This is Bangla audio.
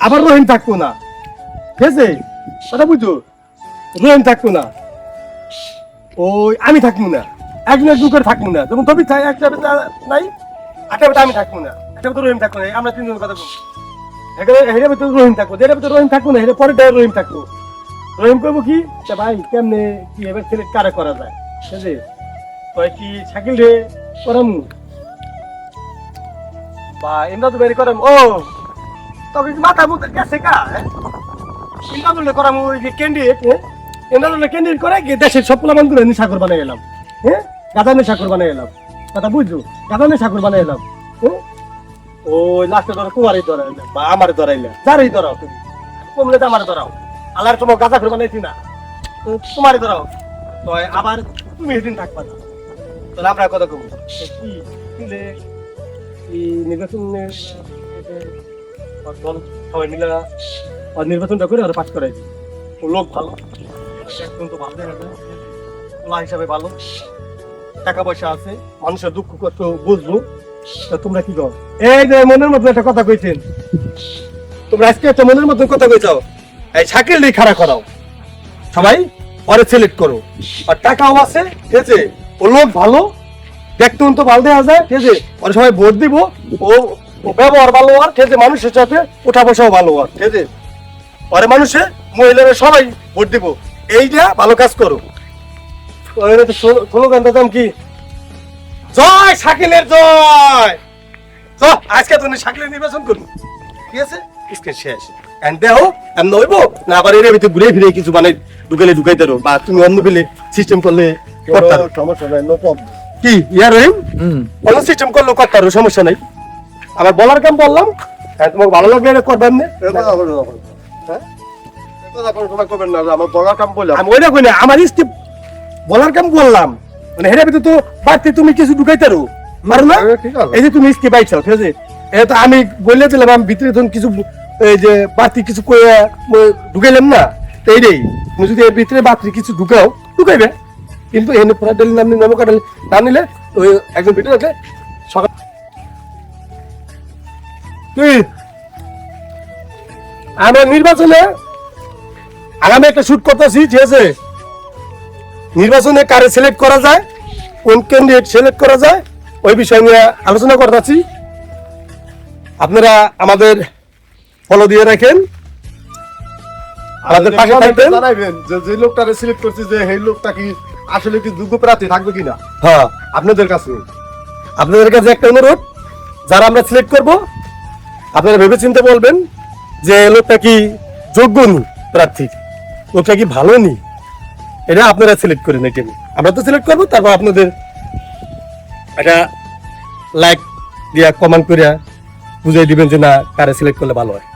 আবার রহিম থাকবো না, ঠিক আছে? কথা বুঝছো? রহিম থাকবো না, ওই আমি থাকবো না, একজনের দুঃখের থাকবো না, যেমন তবে একটা নাই, একটা আমি থাকবো না, একটা রহিম থাকবো না, আমরা তিনজন কথা বলবো। হেরে ভিতরে রহিম থাকবো, যেটা ভিতরে রহিম থাকবো না, হেরে পরে রহিম থাকবো। রহিম করবো কি ভাই, কেমনে কি এবার সিলেক্ট কারে করা যায়, ঠিক আছে? কয় কি শাকিল রে করাম বা এমদাদু বেরি করাম। ও তবে মাথা মুখ গেছে কা এমদাদুলে করাম, ওই যে ক্যান্ডিডেট, এমদাদুলে ক্যান্ডিডেট করে গিয়ে দেশের সব পোলামান গুলো নিশাকর বানাই গেলাম, হ্যাঁ গাদা নিশাকর বানাই গেলাম, কথা বুঝছো? গাদা নিশাকর বানাই গেলাম, হ্যাঁ ওই লাস্টে ধরো তোমারই ধরাইলে বা আমারে ধরাইলে, যারই ধরাও তুমি, কমলে তো আমারে ধরাও, আল্লাহর তোমার গাঁজা করে বানাইছি না, তোমারই ধরাও, তো আবার তুমি সেদিন থাকবা না, তাহলে আমরা কথা কব কি নির্বাচনের সবাই মিলে নির্বাচনটা করে ওরা পাস করাইছি। ও লোক ভালো, একদম তো ভালো দেখা যায়, ওলা হিসাবে ভালো, টাকা পয়সা আছে, মানুষের দুঃখ কষ্ট বুঝবো। তোমরা কি কর, এই যে মনের মধ্যে একটা কথা কইছেন, তোমরা আজকে একটা মনের মধ্যে কথা কইছাও, এই শাকিল দিয়ে খাড়া করাও, সবাই পরে সিলেক্ট করো, আর টাকাও আছে, ঠিক আছে? ও লোক ভালো, দেখতে তো ভালো দেখা যায়, ঠিক আছে? পরে সবাই ভোট দিব, ও ব্যবহার ভালো আর, ঠিক আছে? মানুষের সাথে ওঠা বসাও ভালো আর, ঠিক আছে? পরে মানুষে মহিলারা সবাই ভোট দিব, এইটা ভালো কাজ করো। স্লোগানটা দাম কি? জয় শাকিলের জয়। আজকে তুমি শাকিলের নির্বাচন করবো, ঠিক আছে? শেষ দেখো আমি নইবো না, আবার এর ভিতরে ঘুরে ফিরে কিছু মানে ঢুকাইতে রো, বা তুমি অন্য পেলে সিস্টেম করলে সমস্যা নাই, নো প্রবলেম। কি ইয়ার রহিম, অন্য সিস্টেম করলেও করতে পারো, সমস্যা নাই। আমার বলার কাম বললাম, হ্যাঁ তোমাকে ভালো লাগবে এটা করবেন না, আমার বলার কাম বললাম, আমি ওইটা কই না, আমার স্টেপ বলার কাম বললাম, মানে হেরে ভিতরে তো বাড়তে তুমি কিছু ঢুকাইতে রো পারো না, এই যে তুমি স্টেপ পাইছো, ঠিক আছে? এটা তো আমি বললে দিলাম, আমি ভিতরে তখন কিছু এই যে বাড়তি কিছু ঢুকাইলাম না, তো এইটাই তুমি যদি এর ভিতরে বাড়তি কিছু ঢুকাইবে, কিন্তু এনে পুরা ডেলি নাম নিলে কাটালে না নিলে ওই একজন ভিতরে রাখলে সকাল আমরা নির্বাচনে আগামী একটা শুট করতেছি, ঠিক আছে? নির্বাচনে কারে সিলেক্ট করা যায়, কোন ক্যান্ডিডেট সিলেক্ট করা যায়, ওই বিষয় নিয়ে আলোচনা করতেছি। আপনারা আমাদের ফলো দিয়ে রাখেন, আমাদের পাশে থাকবেন, জানাবেন যে লোকটারে সিলেক্ট করছি, যে এই লোকটা কি আসলে কি যোগ্য প্রার্থী থাকবে কিনা। হ্যাঁ আপনাদের কাছে একটা অনুরোধ, যারা আমরা সিলেক্ট করব আপনারা ভেবে চিন্তে বলবেন যে লোকটা কি যোগ্য নি প্রার্থী, লোকটা কি ভালো নি, এটা আপনারা সিলেক্ট করেন। এটা আমরা তো সিলেক্ট করবো, তারপর আপনাদের একটা লাইক দিয়া কমেন্ট করিয়া বুঝাই দিবেন যে না কারে সিলেক্ট করলে ভালো হয়।